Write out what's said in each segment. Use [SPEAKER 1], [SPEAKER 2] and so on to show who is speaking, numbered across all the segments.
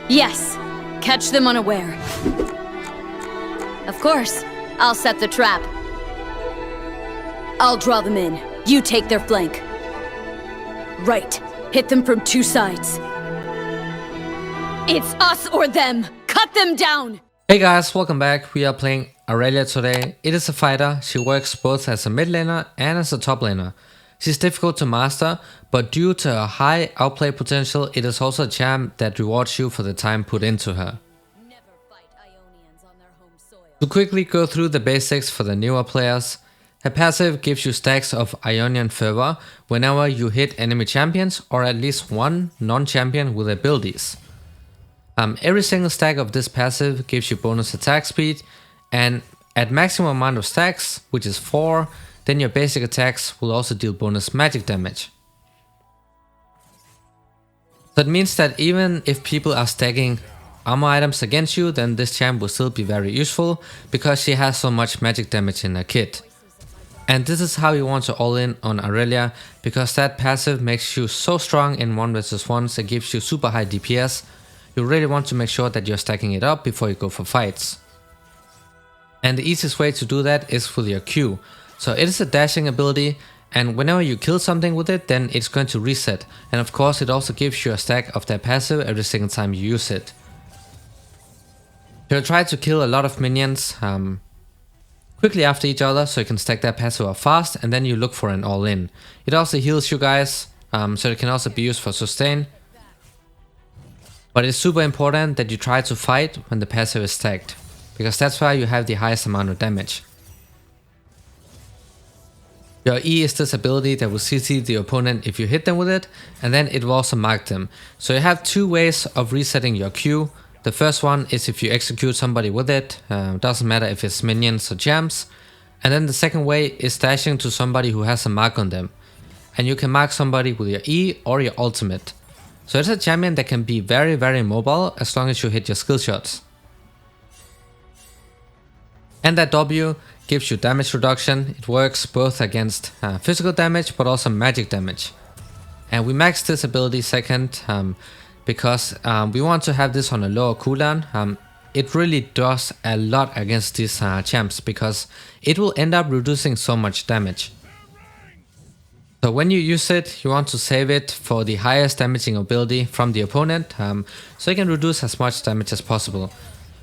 [SPEAKER 1] Yes, catch them unaware. Of course, I'll set the trap. I'll draw them in. You take their flank. Right. Hit them from two sides. It's us or them! Cut them down!
[SPEAKER 2] Hey guys, welcome back. We are playing Irelia today. It is a fighter. She works both as a mid laner and as a top laner. She's difficult to master, but due to her high outplay potential, it is also a champ that rewards you for the time put into her. To quickly go through the basics for the newer players, her passive gives you stacks of Ionian Fervor whenever you hit enemy champions or at least one non-champion with abilities. Every single stack of this passive gives you bonus attack speed, and at maximum amount of stacks, which is 4, then your basic attacks will also deal bonus magic damage. That means that even if people are stacking armor items against you, then this champ will still be very useful because she has so much magic damage in her kit. And this is how you want to all in on Irelia, because that passive makes you so strong in 1 vs 1s, it gives you super high DPS. You really want to make sure that you're stacking it up before you go for fights. And the easiest way to do that is with your Q. So it is a dashing ability, and whenever you kill something with it, then it's going to reset. And of course it also gives you a stack of that passive every single time you use it. You'll try to kill a lot of minions quickly after each other, so you can stack that passive up fast, and then you look for an all-in. It also heals you guys, so it can also be used for sustain. But it's super important that you try to fight when the passive is stacked, because that's why you have the highest amount of damage. Your E is this ability that will CC the opponent if you hit them with it, and then it will also mark them. So you have two ways of resetting your Q. The first one is if you execute somebody with it, doesn't matter if it's minions or champs. And then the second way is dashing to somebody who has a mark on them. And you can mark somebody with your E or your ultimate. So it's a champion that can be very mobile as long as you hit your skill shots. And that W gives you damage reduction. It works both against physical damage but also magic damage. And we max this ability second because we want to have this on a lower cooldown. It really does a lot against these champs because it will end up reducing so much damage. So when you use it, you want to save it for the highest damaging ability from the opponent, so you can reduce as much damage as possible.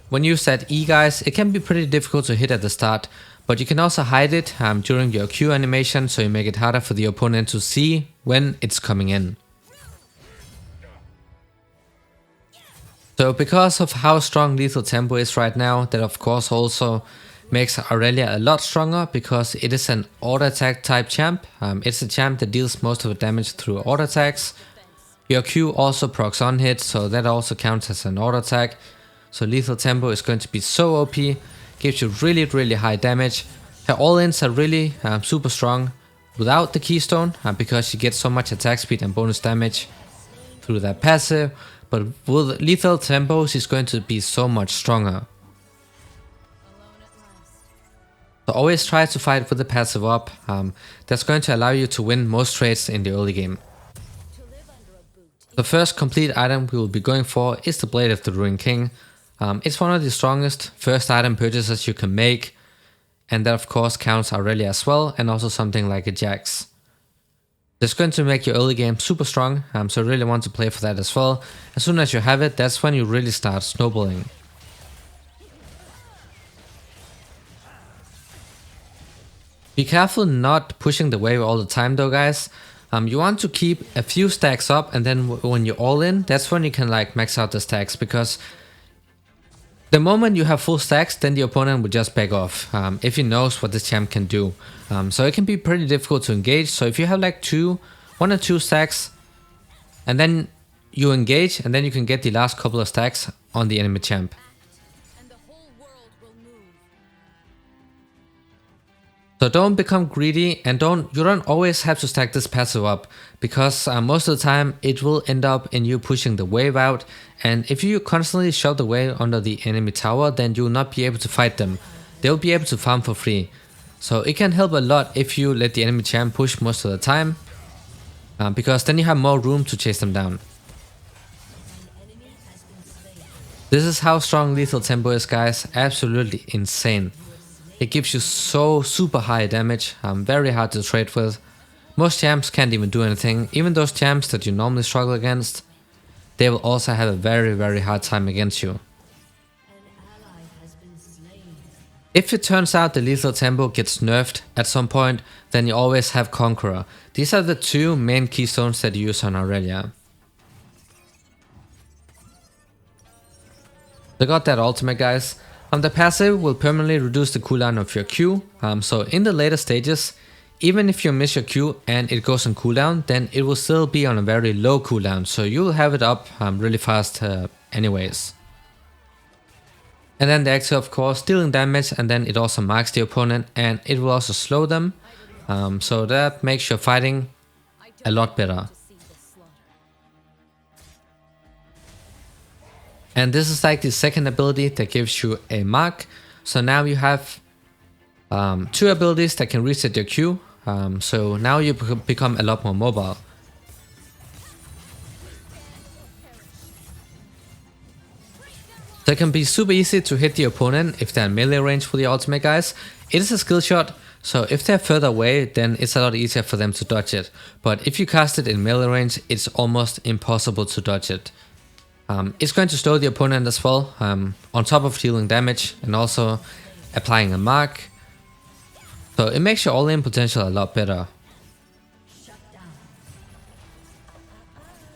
[SPEAKER 2] When you use that E, guys, it can be pretty difficult to hit at the start, but you can also hide it during your Q animation, so you make it harder for the opponent to see when it's coming in. So because of how strong lethal tempo is right now, that of course also makes Irelia a lot stronger because it is an auto attack type champ. It's a champ that deals most of the damage through auto attacks. Your Q also procs on hit, so that also counts as an auto attack. So lethal tempo is going to be so OP, gives you really high damage. Her all-ins are really super strong without the keystone because she gets so much attack speed and bonus damage through that passive. But with lethal tempo, she's going to be so much stronger. So always try to fight with the passive up. That's going to allow you to win most trades in the early game. The first complete item we will be going for is the Blade of the Ruined King. It's one of the strongest first item purchases you can make, and that of course counts Irelia as well, and also something like a Jax. It's going to make your early game super strong, so you really want to play for that as well. As soon as you have it, that's when you really start snowballing. Be careful not pushing the wave all the time though, guys. You want to keep a few stacks up, and then when you're all in, that's when you can like max out the stacks, because the moment you have full stacks, then the opponent will just back off if he knows what this champ can do. So it can be pretty difficult to engage. So if you have like 1 or 2 stacks, and then you engage, and then you can get the last couple of stacks on the enemy champ. So don't become greedy, and you don't always have to stack this passive up, because most of the time it will end up in you pushing the wave out, and if you constantly shove the wave under the enemy tower, then you will not be able to fight them. They will be able to farm for free. So it can help a lot if you let the enemy champ push most of the time, because then you have more room to chase them down. This is how strong lethal tempo is, guys. Absolutely insane. It gives you so super high damage, very hard to trade with. Most champs can't even do anything. Even those champs that you normally struggle against, they will also have a very hard time against you. If it turns out the lethal tempo gets nerfed at some point, then you always have Conqueror. These are the two main keystones that you use on Irelia. So got that ultimate, guys. The passive will permanently reduce the cooldown of your Q. So in the later stages, even if you miss your Q and it goes on cooldown, then it will still be on a very low cooldown. So you will have it up really fast anyways. And then the active, of course, dealing damage, and then it also marks the opponent and it will also slow them. So that makes your fighting a lot better. And this is like the second ability that gives you a mark. So now you have two abilities that can reset your Q. So now you become a lot more mobile. So it can be super easy to hit the opponent if they're in melee range for the ultimate, guys. It is a skill shot, so if they're further away, then it's a lot easier for them to dodge it. But if you cast it in melee range, it's almost impossible to dodge it. It's going to slow the opponent as well, on top of dealing damage and also applying a mark. So it makes your all-in potential a lot better.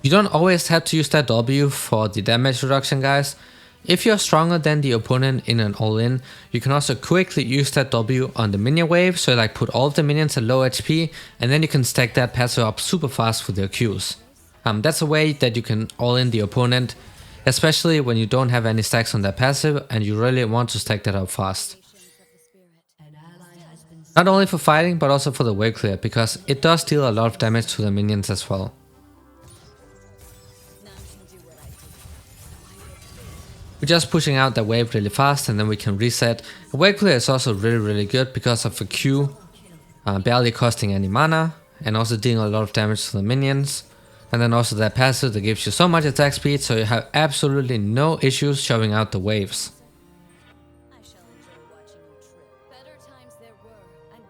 [SPEAKER 2] You don't always have to use that W for the damage reduction, guys. If you're stronger than the opponent in an all-in, you can also quickly use that W on the minion wave, so like put all of the minions at low HP, and then you can stack that passive up super fast with your Qs. That's a way that you can all-in the opponent, especially when you don't have any stacks on that passive and you really want to stack that up fast. Not only for fighting, but also for the wave clear, because it does deal a lot of damage to the minions as well. We're just pushing out the wave really fast and then we can reset. The wave clear is also really good because of the Q barely costing any mana and also dealing a lot of damage to the minions. And then also that passive that gives you so much attack speed, so you have absolutely no issues showing out the waves.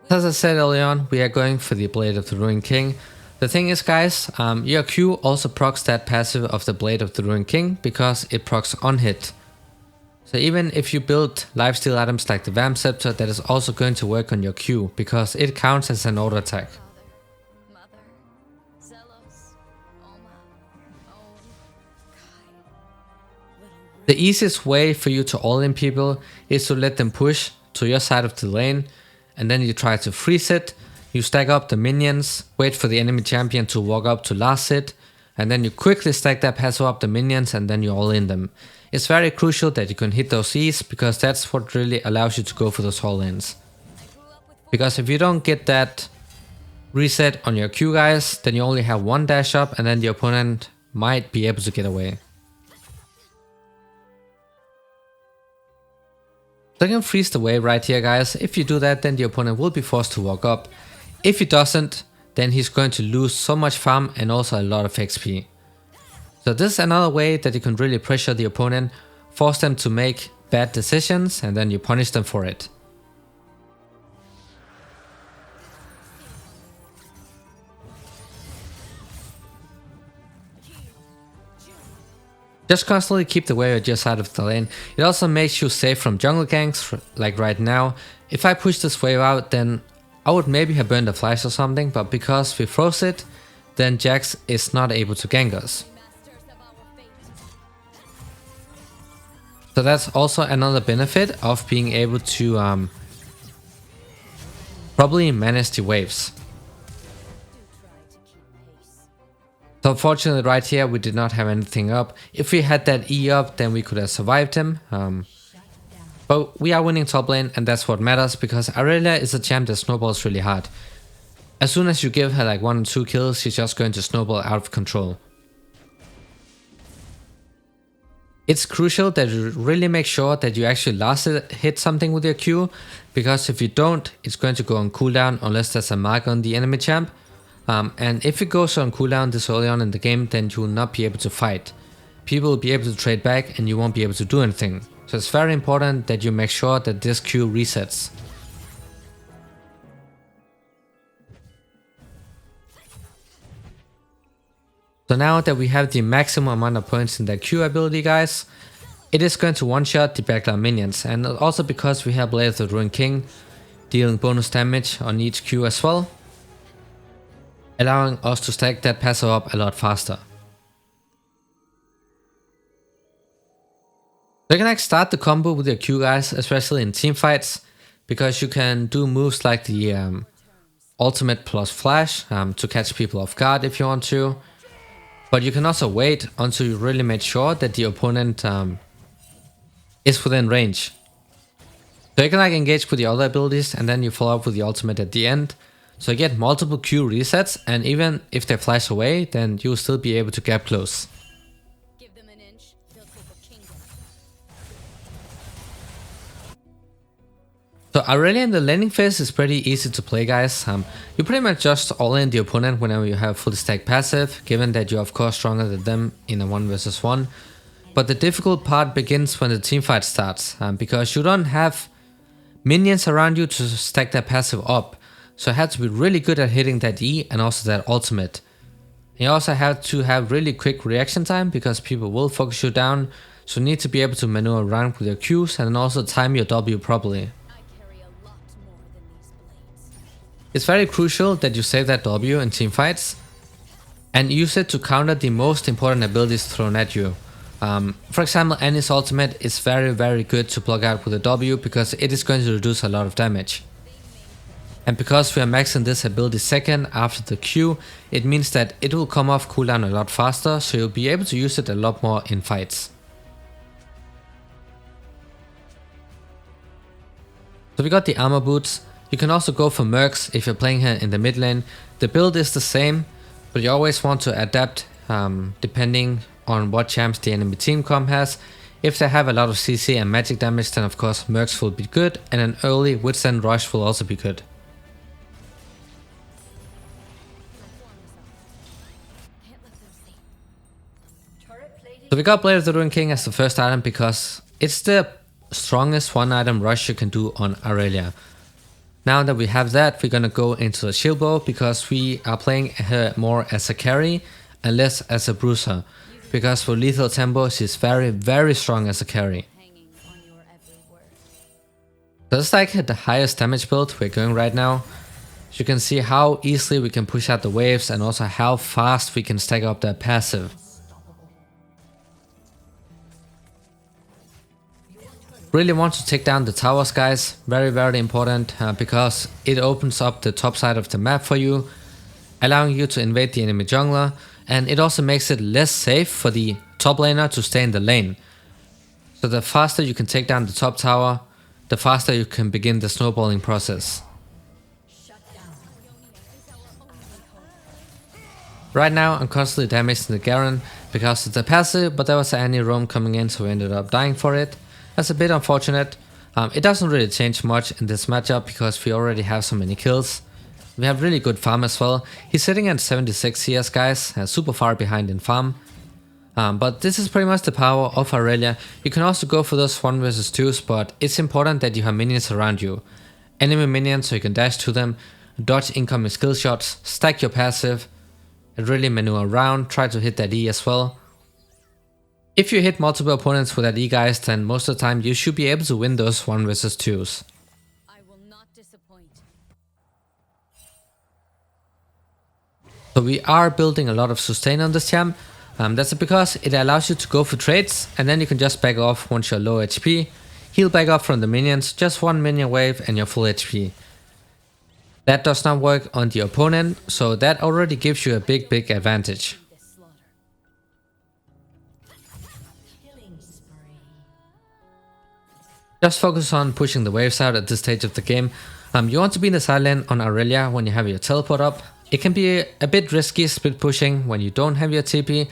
[SPEAKER 2] As I said earlier on, we are going for the Blade of the Ruined King. The thing is, guys, your Q also procs that passive of the Blade of the Ruined King because it procs on hit. So even if you build lifesteal items like the Vamp Scepter, that is also going to work on your Q because it counts as an auto attack. The easiest way for you to all-in people is to let them push to your side of the lane, and then you try to freeze it, you stack up the minions, wait for the enemy champion to walk up to last hit, and then you quickly stack that passive up the minions and then you all-in them. It's very crucial that you can hit those E's because that's what really allows you to go for those all-ins. Because if you don't get that reset on your Q, guys, then you only have one dash up and then the opponent might be able to get away. So I can freeze the wave right here, guys. If you do that, then the opponent will be forced to walk up. If he doesn't, then he's going to lose so much farm and also a lot of XP. So this is another way that you can really pressure the opponent, force them to make bad decisions, and then you punish them for it. Just constantly keep the wave at your side of the lane. It also makes you safe from jungle ganks, like right now. If I push this wave out, then I would maybe have burned a flash or something, but because we froze it, then Jax is not able to gank us. So that's also another benefit of being able to probably manage the waves. So unfortunately right here we did not have anything up. If we had that E up, then we could have survived him. But we are winning top lane and that's what matters because Irelia is a champ that snowballs really hard. As soon as you give her like 1 or 2 kills, she's just going to snowball out of control. It's crucial that you really make sure that you actually last hit something with your Q, because if you don't, it's going to go on cooldown unless there's a mark on the enemy champ. And if it goes on cooldown this early on in the game, then you will not be able to fight. people will be able to trade back and you won't be able to do anything. So it's very important that you make sure that this Q resets. So now that we have the maximum amount of points in the Q ability, guys, it is going to one-shot the backline minions, and also because we have Blade of the Ruined King dealing bonus damage on each Q as well, allowing us to stack that passive up a lot faster. So you can like start the combo with your Q, guys, especially in team fights, because you can do moves like the ultimate plus flash to catch people off guard if you want to. But you can also wait until you really make sure that the opponent is within range. So you can like engage with the other abilities and then you follow up with the ultimate at the end. So you get multiple Q resets, and even if they flash away, then you'll still be able to get close.
[SPEAKER 1] Give them an inch, they'll take a kingdom.
[SPEAKER 2] So Irelia in the laning phase is pretty easy to play, guys. You pretty much just all in the opponent whenever you have fully stacked passive, given that you're of course stronger than them in a 1 versus 1. But the difficult part begins when the team fight starts, because you don't have minions around you to stack that passive up. So you have to be really good at hitting that E and also that ultimate. And you also have to have really quick reaction time because people will focus you down. So you need to be able to maneuver around with your Qs and then also time your W properly. It's very crucial that you save that W in team fights and use it to counter the most important abilities thrown at you. For example, Annie's ultimate is very good to block out with a W because it is going to reduce a lot of damage. And because we are maxing this ability second after the Q, it means that it will come off cooldown a lot faster, so you'll be able to use it a lot more in fights. So we got the armor boots. You can also go for mercs if you're playing her in the mid lane. The build is the same, but you always want to adapt depending on what champs the enemy team comp has. If they have a lot of CC and magic damage, then of course mercs will be good, and an early Withstand Rush will also be good. So we got Blade of the Ruined King as the first item because it's the strongest one item rush you can do on Irelia. Now that we have that, we're gonna go into the shield bow because we are playing her more as a carry and less as a bruiser. Because for lethal tempo, she's very strong as a carry. So that's like the highest damage build we're going right now. So you can see how easily we can push out the waves and also how fast we can stack up that passive. Really want to take down the towers, guys. Very important because it opens up the top side of the map for you, allowing you to invade the enemy jungler, and it also makes it less safe for the top laner to stay in the lane. So the faster you can take down the top tower, the faster you can begin the snowballing process. Right now I'm constantly damaging the Garen because it's a passive, but there was an Annie roam coming in, so we ended up dying for it. That's a bit unfortunate. It doesn't really change much in this matchup because we already have so many kills. We have really good farm as well. He's sitting at 76 CS, guys, super far behind in farm. But this is pretty much the power of Irelia. You can also go for those 1 versus 2s, but it's important that you have minions around you. Enemy minions so you can dash to them, dodge incoming skill shots, stack your passive, and really maneuver around, try to hit that E as well. If you hit multiple opponents with that E, guys, then most of the time you should be able to win those 1 versus 2s.
[SPEAKER 1] I will not disappoint.
[SPEAKER 2] So we are building a lot of sustain on this champ. That's because it allows you to go for trades and then you can just back off once you're low HP. Heal back up from the minions, just 1 minion wave and you're full HP. That does not work on the opponent, so that already gives you a big advantage. Just focus on pushing the waves out at this stage of the game. You want to be in the side lane on Irelia when you have your teleport up. It can be a bit risky split pushing when you don't have your TP,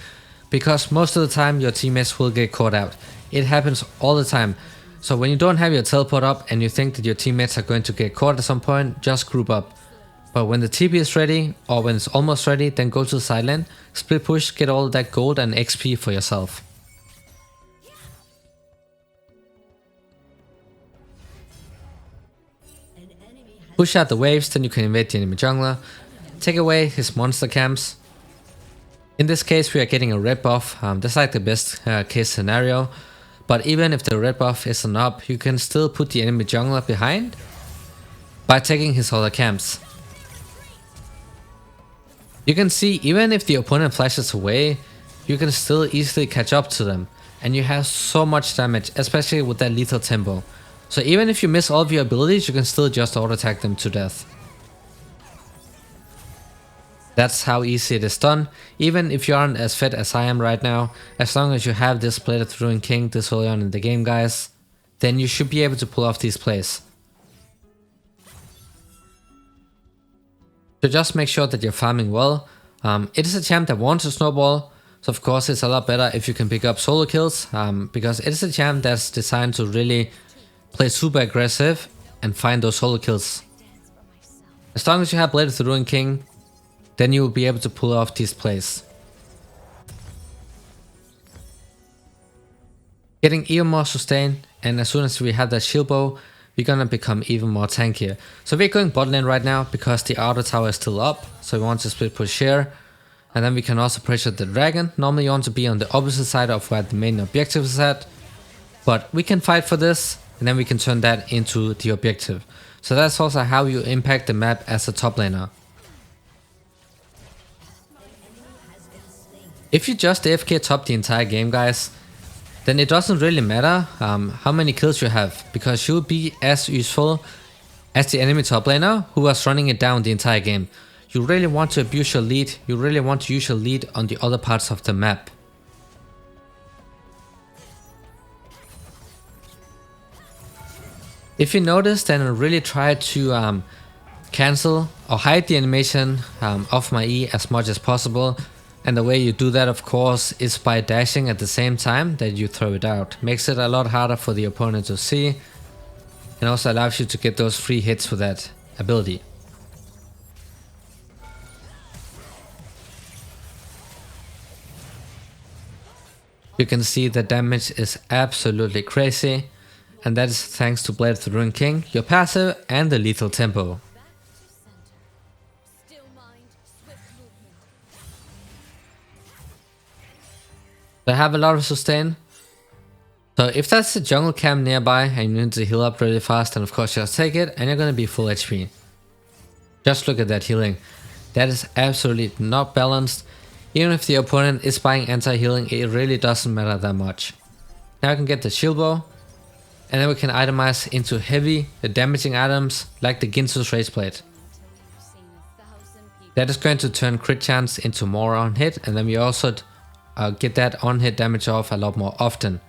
[SPEAKER 2] because most of the time your teammates will get caught out. It happens all the time. So when you don't have your teleport up and you think that your teammates are going to get caught at some point, just group up. But when the TP is ready, or when it's almost ready, then go to the side lane, split push, get all that gold and XP for yourself. Push out the waves, then you can invade the enemy jungler. Take away his monster camps. In this case we are getting a red buff, that's like the best case scenario. But even if the red buff isn't up, you can still put the enemy jungler behind by taking his other camps. You can see even if the opponent flashes away, you can still easily catch up to them. And you have so much damage, especially with that lethal tempo. So even if you miss all of your abilities, you can still just auto attack them to death. That's how easy it is done, even if you aren't as fit as I am right now. As long as you have this Blade of the Ruined King this early on in the game, guys, then you should be able to pull off these plays. So just make sure that you're farming well. It is a champ that wants to snowball, so of course it's a lot better if you can pick up solo kills, because it is a champ that's designed to really play super aggressive and find those solo kills. As long as you have Blade of the Ruined King, then you will be able to pull off these plays. Getting even more sustain, and as soon as we have that shield bow, we're gonna become even more tankier. So we're going bot lane right now because the outer tower is still up, so we want to split push here. And then we can also pressure the dragon. Normally you want to be on the opposite side of where the main objective is at. But we can fight for this, and then we can turn that into the objective. So that's also how you impact the map as a top laner. If you just AFK top the entire game, guys, then it doesn't really matter how many kills you have, because you'll be as useful as the enemy top laner who was running it down the entire game. You really want to abuse your lead, you really want to use your lead on the other parts of the map. If you notice, then I really try to cancel or hide the animation of my E as much as possible. And the way you do that, of course, is by dashing at the same time that you throw it out. Makes it a lot harder for the opponent to see, and also allows you to get those free hits with that ability. You can see the damage is absolutely crazy, and that is thanks to Blade of the Ruined King, your passive, and the lethal tempo. So I have a lot of sustain. So if that's a jungle camp nearby and you need to heal up really fast, then of course just take it and you're gonna be full HP. Just look at that healing. That is absolutely not balanced. Even if the opponent is buying anti-healing, it really doesn't matter that much. Now I can get the shield bow, and then we can itemize into heavy damaging items like the Ginsu's Race Blade. That is going to turn crit chance into more on hit, and then we also get that on hit damage off a lot more often.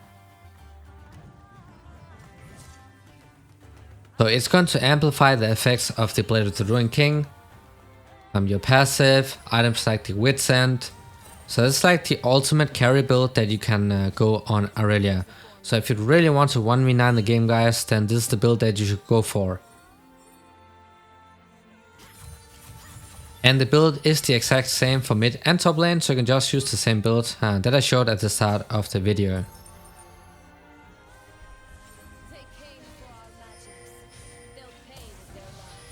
[SPEAKER 2] So it's going to amplify the effects of the Blade of the Ruined King, your passive, items like the Wit's End. So it's like the ultimate carry build that you can go on Irelia. So if you really want to 1v9 the game, guys, then this is the build that you should go for. And the build is the exact same for mid and top lane, so you can just use the same build that I showed at the start of the video.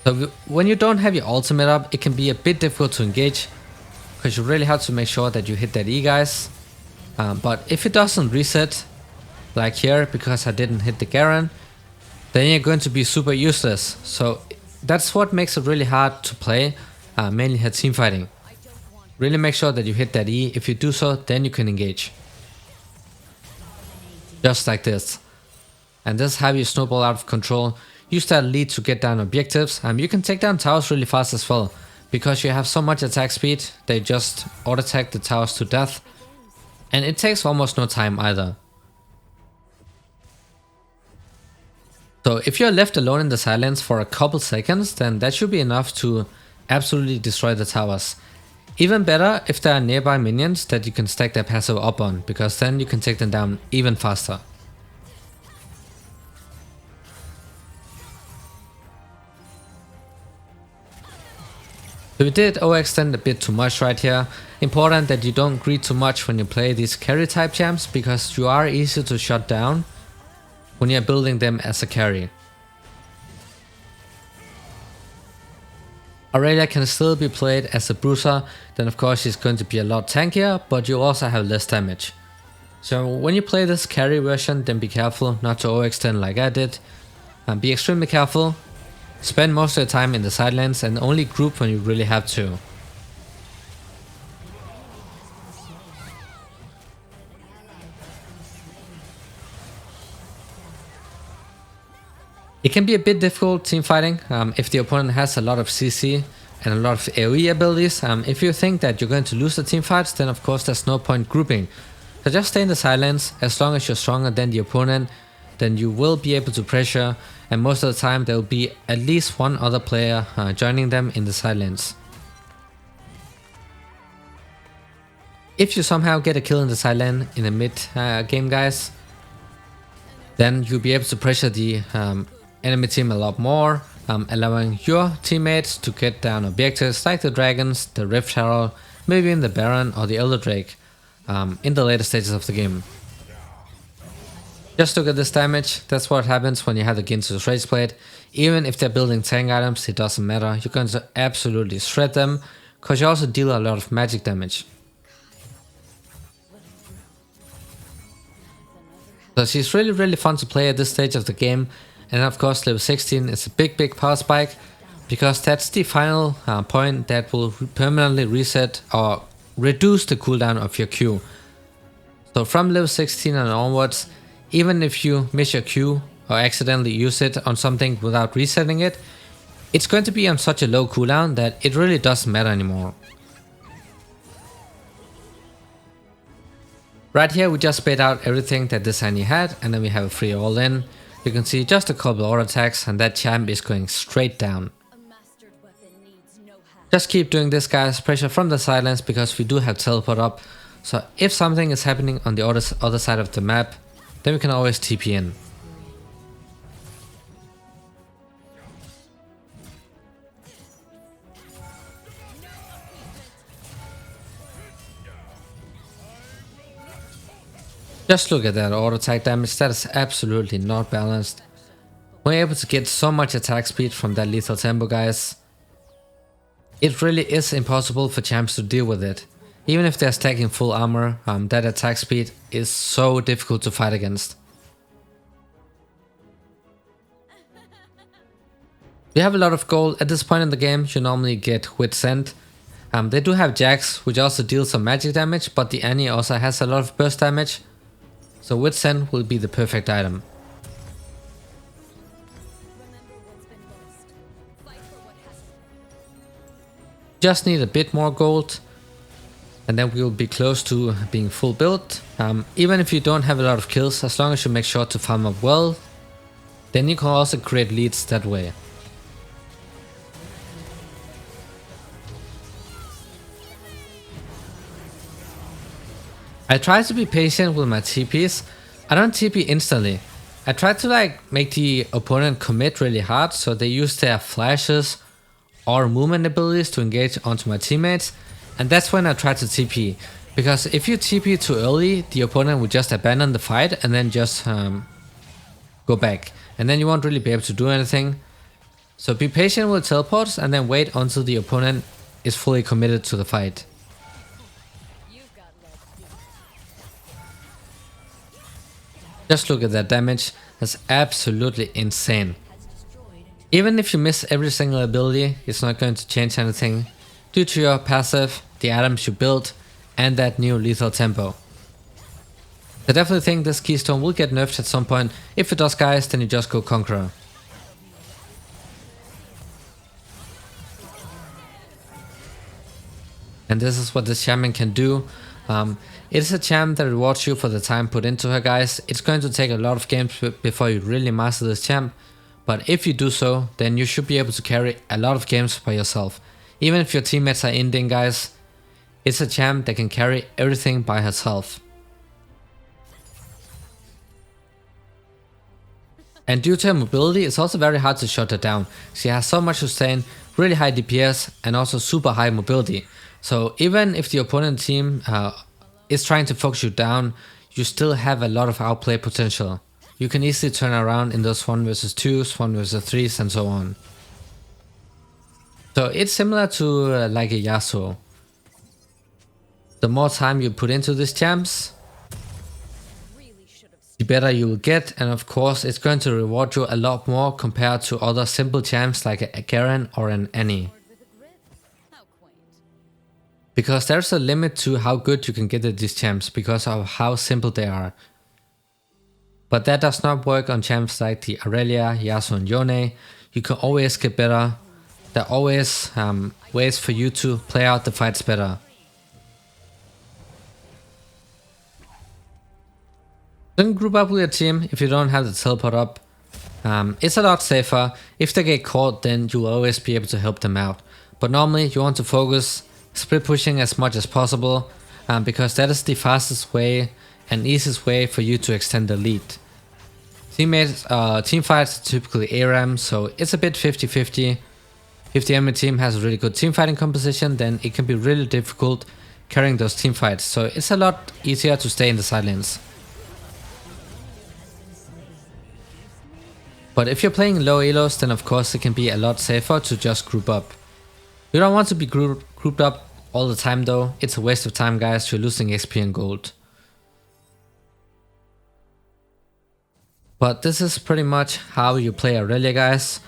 [SPEAKER 2] So when you don't have your ultimate up, it can be a bit difficult to engage, because you really have to make sure that you hit that E, guys. But if it doesn't reset, like here, because I didn't hit the Garen, then you're going to be super useless. So that's what makes it really hard to play, mainly at team fighting. Really make sure that you hit that E. If you do so, then you can engage. Just like this. And this is how you snowball out of control. Use that lead to get down objectives. You can take down towers really fast as well, because you have so much attack speed, they just auto attack the towers to death. And it takes almost no time either. So if you're left alone in the silence for a couple seconds, then that should be enough to absolutely destroy the towers. Even better if there are nearby minions that you can stack their passive up on, because then you can take them down even faster. So we did overextend a bit too much right here. Important that you don't greed too much when you play these carry type champs, because you are easy to shut down when you're building them as a carry. Irelia can still be played as a bruiser, then of course she's going to be a lot tankier, but you also have less damage. So when you play this carry version, then be careful not to overextend like I did. Be extremely careful, spend most of the time in the side lanes and only group when you really have to. It can be a bit difficult team fighting if the opponent has a lot of CC and a lot of AoE abilities. If you think that you're going to lose the team fights, then of course there's no point grouping. So just stay in the silence. As long as you're stronger than the opponent, then you will be able to pressure, and most of the time there will be at least one other player joining them in the silence. If you somehow get a kill in the side lane in the mid game, guys, then you'll be able to pressure the enemy team a lot more, allowing your teammates to get down objectives like the dragons, the Rift Herald, maybe even the Baron or the Elder Drake in the later stages of the game. Just look at this damage. That's what happens when you have the Ginsu's Rage Blade. Even if they're building tank items, it doesn't matter. You're going to absolutely shred them, because you also deal a lot of magic damage. So she's really fun to play at this stage of the game, and of course level 16 is a big power spike, because that's the final point that will permanently reset or reduce the cooldown of your Q. So from level 16 and onwards, even if you miss your Q or accidentally use it on something without resetting it, it's going to be on such a low cooldown that it really doesn't matter anymore. Right here we just spit out everything that this Annie had, and then we have a free all in. You can see just a couple auto attacks and that champ is going straight down. Just keep doing this, guys, pressure from the silence, because we do have teleport up. So if something is happening on the other side of the map, then we can always TP in. Just look at that auto attack damage, that is absolutely not balanced. We're able to get so much attack speed from that lethal tempo, guys. It really is impossible for champs to deal with it. Even if they're stacking full armor, that attack speed is so difficult to fight against. We have a lot of gold. At this point in the game, you normally get with Scent. They do have Jax, which also deals some magic damage, but the Annie also has a lot of burst damage. So with Scent will be the perfect item. Just need a bit more gold, and then we will be close to being full build. Even if you don't have a lot of kills, as long as you make sure to farm up well, then you can also create leads that way. I try to be patient with my TPs. I don't TP instantly. I try to make the opponent commit really hard, so they use their flashes or movement abilities to engage onto my teammates, and that's when I try to TP. Because if you TP too early, the opponent will just abandon the fight and then just go back, and then you won't really be able to do anything. So be patient with teleports and then wait until the opponent is fully committed to the fight. Just look at that damage, that's absolutely insane. Even if you miss every single ability, it's not going to change anything due to your passive, the items you built, and that new lethal tempo. I definitely think this keystone will get nerfed at some point. If it does, guys, then you just go Conqueror. And this is what this champion can do. It is a champ that rewards you for the time put into her, guys. It's going to take a lot of games before you really master this champ. But if you do so, then you should be able to carry a lot of games by yourself. Even if your teammates are ending, guys, it's a champ that can carry everything by herself. And due to her mobility, it's also very hard to shut her down. She has so much sustain, really high DPS, and also super high mobility. So even if the opponent team is trying to focus you down, you still have a lot of outplay potential. You can easily turn around in those 1 vs 2s, 1 vs 3s, and so on. So it's similar to like a Yasuo. The more time you put into these champs, the better you will get, and of course it's going to reward you a lot more compared to other simple champs like a Garen or an Annie. Because there's a limit to how good you can get at these champs because of how simple they are. But that does not work on champs like the Irelia, Yasuo and Yone. You can always get better. There are always ways for you to play out the fights better. Don't group up with your team if you don't have the teleport up. It's a lot safer. If they get caught, then you'll always be able to help them out. But normally you want to focus split pushing as much as possible, because that is the fastest way and easiest way for you to extend the lead. Team fights are typically ARAM, so it's a bit 50-50. If the enemy team has a really good team fighting composition, then it can be really difficult carrying those team fights, so it's a lot easier to stay in the side lanes. But if you're playing low elos, then of course it can be a lot safer to just group up. You don't want to be grouped up all the time though, it's a waste of time guys, you're losing XP and gold. But this is pretty much how you play Irelia guys.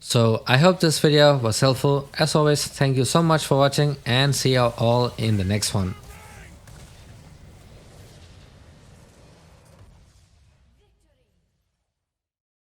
[SPEAKER 2] So I hope this video was helpful. As always, thank you so much for watching and see you all in the next one.